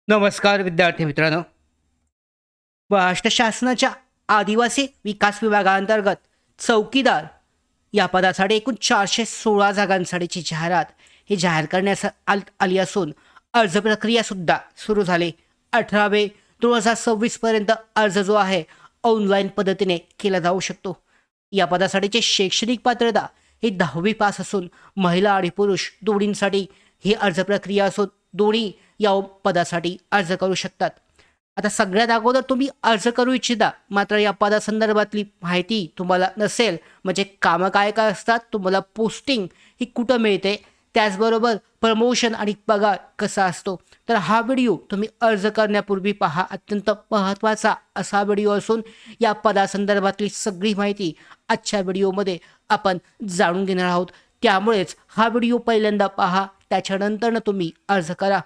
नमस्कार विद्यार्थी मित्रांनो. महाराष्ट्र शासनाच्या आदिवासी विकास विभागाअंतर्गत चौकीदार या पदासाठी एकूण 416 जागांसाठीची जाहिरात ही जाहीर करण्यास आली असून अर्ज प्रक्रियासुद्धा सुरू झाली. 18/2/2026 पर्यंत अर्ज जो आहे ऑनलाईन पद्धतीने केला जाऊ शकतो. या पदासाठीची शैक्षणिक पात्रता ही 10वी पास असून महिला आणि पुरुष दोन्हींसाठी ही अर्ज प्रक्रिया असून दोन्ही या पदासाठी अर्ज करू शकतात. आता सगळ्यात अगोदर तुम्ही अर्ज करू इच्छिता मात्र या पदासंदर्भातली माहिती तुम्हाला नसेल, म्हणजे कामं काय काय असतात, तुम्हाला पोस्टिंग ही कुठं मिळते, त्याचबरोबर प्रमोशन आणि पगार कसा असतो, तर हा व्हिडिओ तुम्ही अर्ज करण्यापूर्वी पहा. अत्यंत महत्त्वाचा असा व्हिडिओ असून या पदासंदर्भातली सगळी माहिती आजच्या व्हिडिओमध्ये आपण जाणून घेणार आहोत. त्यामुळेच हा व्हिडिओ पहिल्यांदा पहा, त्याच्यानंतरनं तुम्ही अर्ज करा.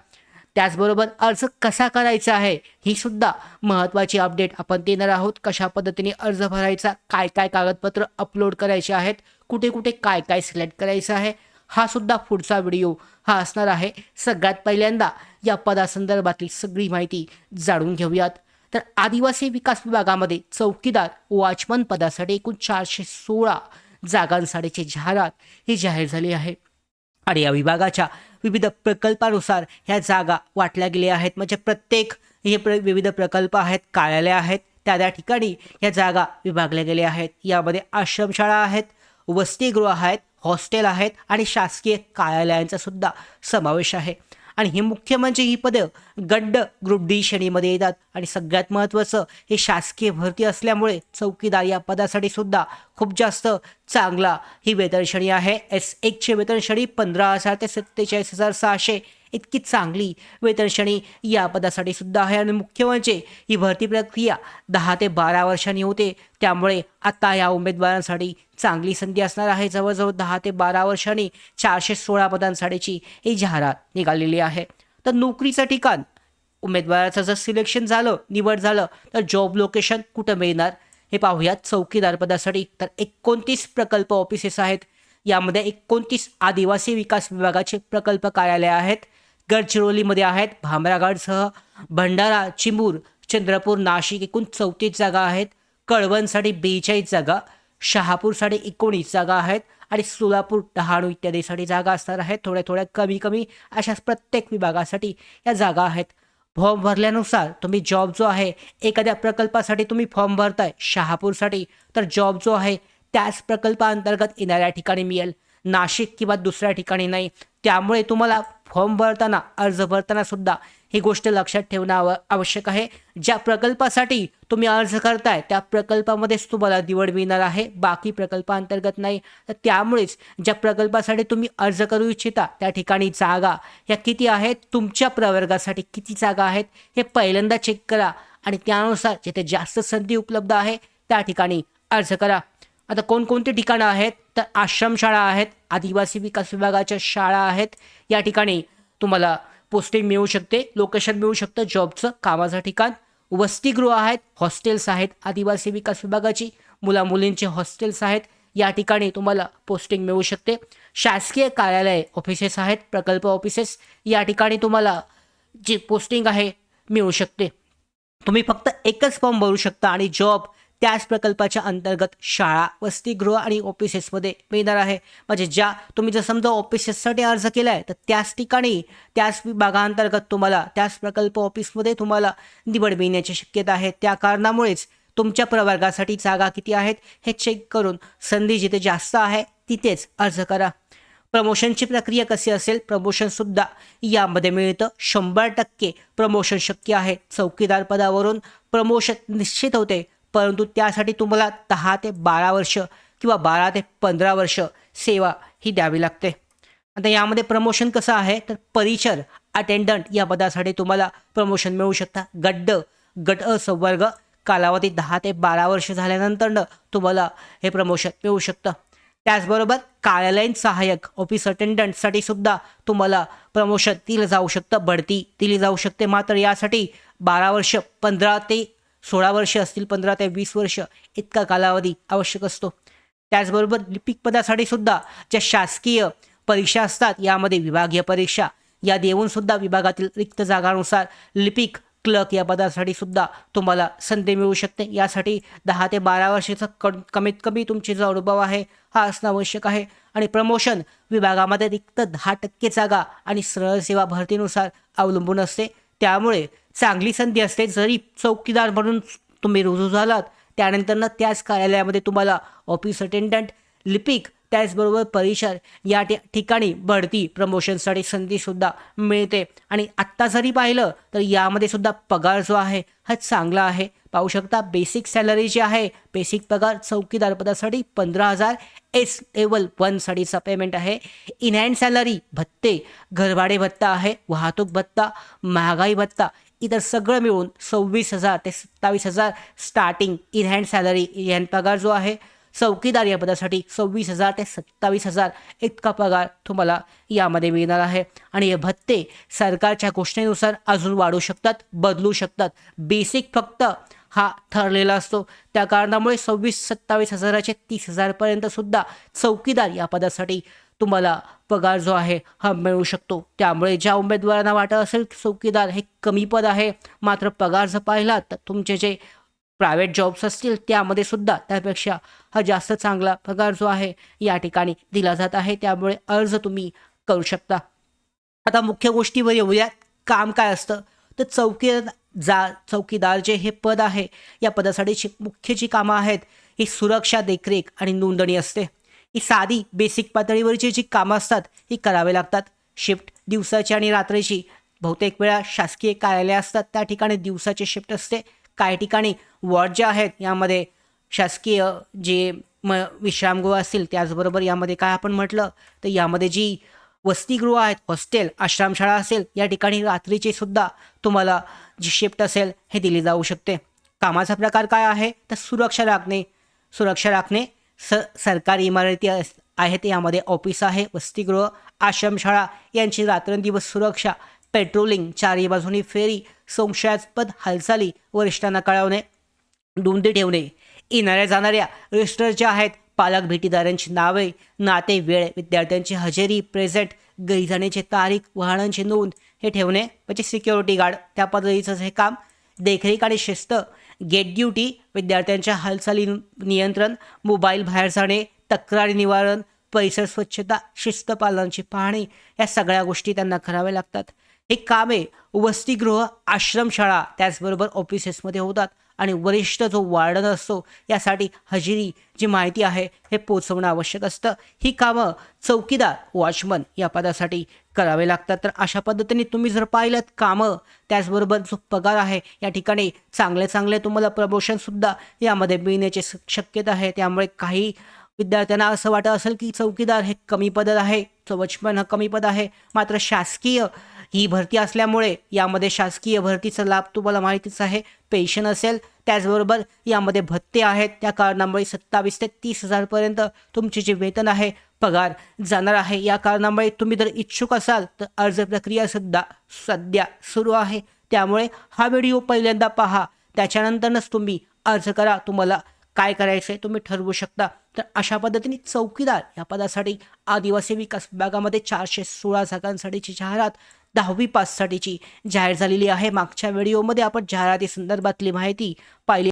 त्याचबरोबर अर्ज कसा करायचा आहे ही सुद्धा महत्त्वाची अपडेट आपण देणार आहोत. कशा पद्धतीने अर्ज भरायचा, काय काय कागदपत्र अपलोड करायचे आहेत, कुठे कुठे काय काय सिलेक्ट करायचं आहे, हा सुद्धा पुढचा व्हिडिओ हा असणार आहे. सगळ्यात पहिल्यांदा या पदासंदर्भातली सगळी माहिती जाणून घेऊयात. तर आदिवासी विकास विभागामध्ये चौकीदार वॉचमन पदासाठी एकूण 416 जागांसाठीची जाहिरात ही जाहीर झाली आहे आणि या विभागाच्या विविध प्रकल्पानुसार ह्या जागा वाटल्या गेल्या आहेत. म्हणजे प्रत्येक विविध प्रकल्प आहेत, कार्यालय आहेत, त्या ठिकाणी या जागा विभागल्या गेल्या आहेत. यामध्ये आश्रमशाळा आहेत, वसतिगृह आहेत, हॉस्टेल आहेत आणि शासकीय कार्यालयांचा सुद्धा समावेश आहे. आणि ही मुख्य म्हणजे ही पदं गट ग्रुप डी श्रेणीमध्ये येतात आणि सगळ्यात महत्त्वाचं हे शासकीय भरती असल्यामुळे चौकीदार या पदासाठी सुद्धा खूप जास्त चांगला ही वेतन श्रेणी आहे. S1ची वेतन श्रेणी 15,000 ते 47,600 इतकी चांगली वेतन श्रेणी या पदासाठी सुद्धा आहे. आणि मुख्य म्हणजे ही भरती प्रक्रिया 10 ते 12 वर्षांनी होते, त्यामुळे आता या उमेदवारांसाठी चांगली संधी असणार आहे. जवळजवळ 10 ते 12 वर्षांनी 416 पदांसाठीची ही जाहिरात निघालेली आहे. तर नोकरीचं ठिकाण, उमेदवाराचं जर सिलेक्शन झालं, निवड झालं, तर जॉब लोकेशन कुठं मिळणार हे पाहूयात. चौकीदार पदासाठी तर 29 प्रकल्प ऑफिसेस आहेत. यामध्ये 29 आदिवासी विकास विभागाचे प्रकल्प कार्यालय आहेत. गडचिरोलीमध्ये आहेत, भामरागडसह भंडारा, चिमूर, चंद्रपूर, नाशिक एकूण 34 जागा आहेत. कळवणसाठी 42 जागा, शहापूरसाठी 19 जागा आहेत आणि सोलापूर, डहाणू इत्यादीसाठी जागा असणार आहेत. थोड्या थोड्या कमी कमी अशाच प्रत्येक विभागासाठी या जागा आहेत. फॉर्म भरल्यानुसार तुम्ही जॉब जो आहे, एखाद्या प्रकल्पासाठी तुम्ही फॉर्म भरताय शहापूरसाठी, तर जॉब जो आहे त्याच प्रकल्पाअंतर्गत येणाऱ्या ठिकाणी मिळेल, नाशिक किंवा दुसऱ्या ठिकाणी नाही. त्यामुळे तुम्हाला फॉर्म भरताना, अर्ज भरताना सुद्धा ही गोष्ट लक्षात ठेवणं आवश्यक आहे. ज्या प्रकल्पासाठी तुम्ही अर्ज करताय त्या प्रकल्पामध्येच तुम्हाला निवड मिळणार आहे, बाकी प्रकल्पाअंतर्गत नाही. तर त्यामुळेच ज्या प्रकल्पासाठी तुम्ही अर्ज करू इच्छिता त्या ठिकाणी जागा ह्या किती आहेत, तुमच्या प्रवर्गासाठी किती जागा आहेत हे पहिल्यांदा चेक करा आणि त्यानुसार जिथे जास्त संधी उपलब्ध आहे त्या ठिकाणी अर्ज करा. आता कोणकोणती ठिकाणं आहेत, तर आश्रमशाळा आहेत, आदिवासी विकास विभागाच्या शाळा आहेत. या ठिकाणी तुम्हाला पोस्टिंग मिळू शकते, लोकेशन मिळू शकतं जॉबचं, कामाचं ठिकाण. वसतिगृह आहेत, हॉस्टेल्स आहेत, आदिवासी विकास विभागाची मुलामुलींचे हॉस्टेल्स आहेत. या ठिकाणी तुम्हाला पोस्टिंग मिळू शकते. शासकीय कार्यालय ऑफिसेस आहेत, प्रकल्प ऑफिसेस, या ठिकाणी तुम्हाला जी पोस्टिंग आहे मिळू शकते. तुम्ही फक्त एकच फॉर्म भरू शकता आणि जॉब त्याच प्रकल्पाच्या अंतर्गत शाळा, वसतिगृह आणि ऑफिसेसमध्ये मिळणार आहे. म्हणजे ज्या तुम्ही जर समजा ऑफिसेससाठी अर्ज केला आहे तर त्याच ठिकाणी, त्याच विभागाअंतर्गत तुम्हाला त्याच प्रकल्प ऑफिसमध्ये तुम्हाला निवड मिळण्याची शक्यता आहे. त्या कारणामुळेच तुमच्या प्रवर्गासाठी जागा किती आहेत हे चेक करून संधी जिथे जास्त आहे तिथेच अर्ज करा. प्रमोशनची प्रक्रिया कशी असेल, प्रमोशनसुद्धा यामध्ये मिळतं. 100% प्रमोशन शक्य आहे. चौकीदार पदावरून प्रमोशन निश्चित होते, परंतु त्यासाठी तुम्हाला 10 ते 12 वर्ष किंवा 12 ते 15 वर्ष सेवा ही द्यावी लागते. आता यामध्ये प्रमोशन कसं आहे, तर परिचर, अटेंडंट या पदासाठी तुम्हाला प्रमोशन मिळू शकता. गट अ संवर्ग कालावधी 10 ते 12 वर्ष झाल्यानंतर तुम्हाला हे प्रमोशन मिळू शकतं. त्याचबरोबर कार्यालयीन सहाय्यक, ऑफिस अटेंडंटसाठी सुद्धा तुम्हाला प्रमोशन दिलं जाऊ शकतं, बढती दिली जाऊ शकते. मात्र यासाठी 12 वर्ष, 15 ते 16 वर्ष असतील, 15 ते 20 वर्ष इतका कालावधी आवश्यक असतो. त्याचबरोबर लिपिक पदासाठी सुद्धा ज्या शासकीय परीक्षा असतात, यामध्ये विभागीय परीक्षा, या देऊन सुद्धा विभागातील रिक्त जागांनुसार लिपिक क्लर्क या पदासाठी सुद्धा तुम्हाला संधी मिळू शकते. यासाठी 10 ते 12 वर्षाचा कमीत कमी तुमची जो अनुभव आहे हा असणं आवश्यक आहे. आणि प्रमोशन विभागामध्ये रिक्त 10% जागा आणि सरळ सेवा भरतीनुसार अवलंबून असते. त्यामुळे चांगली संधी असते. जरी चौकीदार म्हणून तुम्ही रुजू झालात त्यानंतर त्याच कार्यालयामध्ये तुम्हाला ऑफिस अटेंडंट, लिपिक, त्याचबरोबर परिचार या ठिकाणी बढती प्रमोशनसाठी संधीसुद्धा मिळते. आणि आत्ता जरी पाहिलं तर यामध्ये सुद्धा पगार जो आहे हा चांगला आहे. पाहू शकता बेसिक सॅलरी जी आहे, बेसिक पगार चौकीदार पदासाठी 15,000 एस लेवल 1 साठीचा पेमेंट आहे. इन हँड सॅलरी, भत्ते, घरभाडे भत्ता आहे, वाहतूक भत्ता, महागाई भत्ता इतर सगळं मिळून 26,000 ते 27,000 starting in hand salary in पगार जो आहे. चौकीदार या पदासाठी 26,000 ते 27,000 इतका पगार तुम्हाला यामध्ये मिळणार आहे. आणि हे भत्ते सरकारच्या घोषणेनुसार अजून वाढू शकतात, बदलू शकतात. बेसिक फक्त हा ठरलेला असतो. त्या कारणामुळे 26-27,000चे 30,000पर्यंत सुद्धा चौकीदार या पदासाठी तुम्हाला पगार जो आहे हा मिळू शकतो. त्यामुळे ज्या उमेदवारांना वाटत असेल की चौकीदार हे कमी पद आहे, मात्र पगार जर पाहिला तर तुमचे जे प्रायव्हेट जॉब्स असतील त्यामध्ये सुद्धा त्यापेक्षा हा जास्त चांगला पगार जो आहे या ठिकाणी दिला जात आहे. त्यामुळे अर्ज तुम्ही करू शकता. आता मुख्य गोष्टीवर येऊया. काम काय असतं तर चौकीदार जे हे पद आहे या पदासाठी मुख्य जी कामं आहेत ही सुरक्षा, देखरेख आणि नोंदणी असते. ही साधी बेसिक पातळीवरची जी कामं असतात ही करावे लागतात. शिफ्ट दिवसाची आणि रात्रीची, बहुतेक वेळा शासकीय कार्यालय असतात त्या ठिकाणी दिवसाची शिफ्ट असते. काही ठिकाणी वॉर्ड जे आहेत यामध्ये शासकीय जे विश्रामगृह असतील, त्याचबरोबर यामध्ये काय आपण म्हटलं तर यामध्ये जी वसतिगृह आहेत, हॉस्टेल, आश्रमशाळा असेल, या ठिकाणी रात्रीची सुद्धा तुम्हाला जी शिफ्ट असेल हे दिली जाऊ शकते. कामाचा प्रकार काय आहे तर सुरक्षा राखणे सरकारी इमारती आहेत यामध्ये ऑफिस आहे, वसतिगृह, आश्रमशाळा यांची रात्रंदिवस सुरक्षा, पेट्रोलिंग, चारही बाजूनी फेरी, संशयास्पद हालचाली वरिष्ठांना कळवणे, नोंदी ठेवणे, येणाऱ्या जाणाऱ्या रजिस्टर जे आहेत, पालक भेटीदारांची नावे, नाते, वेळ, विद्यार्थ्यांची हजेरी, प्रेझेंट, घरी जाण्याची तारीख, वाहनांची नोंद हे ठेवणे. म्हणजे सिक्युरिटी गार्ड त्या पद्धतीचं हे काम. देखरेख आणि शिस्त, गेट ड्युटी, विद्यार्थ्यांच्या हालचाली नियंत्रण, मोबाईल बाहेर जाणे, तक्रारी निवारण, परिसर स्वच्छता, शिस्त पालनाची पाहणी या सगळ्या गोष्टी त्यांना कराव्या लागतात. हे कामे वसतिगृह, आश्रमशाळा त्याचबरोबर ऑफिसेसमध्ये होतात. आणि वरिष्ठ जो वार्डन असतो यासाठी हजेरी जी माहिती आहे हे पोचवणं आवश्यक असतं. ही कामं चौकीदार, वॉचमन या पदासाठी करावे लागतात. तर अशा पद्धतीने तुम्ही जर पाहिलं कामं त्याचबरोबर जो पगार आहे या ठिकाणी चांगले तुम्हाला प्रमोशनसुद्धा यामध्ये मिळण्याची शक्यता आहे. त्यामुळे काही विद्यार्थ्यांना असं वाटत असेल की चौकीदार हे कमी पद आहे, वॉचमन हा कमी पद आहे, मात्र शासकीय ही भरती असल्यामुळे यामध्ये शासकीय भरतीचा लाभ तुम्हाला माहितीच आहे. पेन्शन असेल, त्याचबरोबर यामध्ये भत्ते आहेत. त्या कारणामुळे 27 ते 30,000पर्यंत तुमचे जे वेतन आहे, पगार जाणार आहे. या कारणामुळे तुम्ही जर इच्छुक असाल तर अर्ज प्रक्रिया सुद्धा सध्या सुरू आहे. त्यामुळे हा व्हिडिओ पहिल्यांदा पहा, त्याच्यानंतरच तुम्ही अर्ज करा. तुम्हाला काय करायचं आहे तुम्ही ठरवू शकता. तर अशा पद्धतीने चौकीदार या पदासाठी आदिवासी विकास विभागामध्ये 416 जागांसाठीची जाहिरात 10वी पाससाठीची जाहीर झालेली आहे. मागच्या व्हिडिओमध्ये आपण जाहिराती संदर्भातली माहिती पाहिली.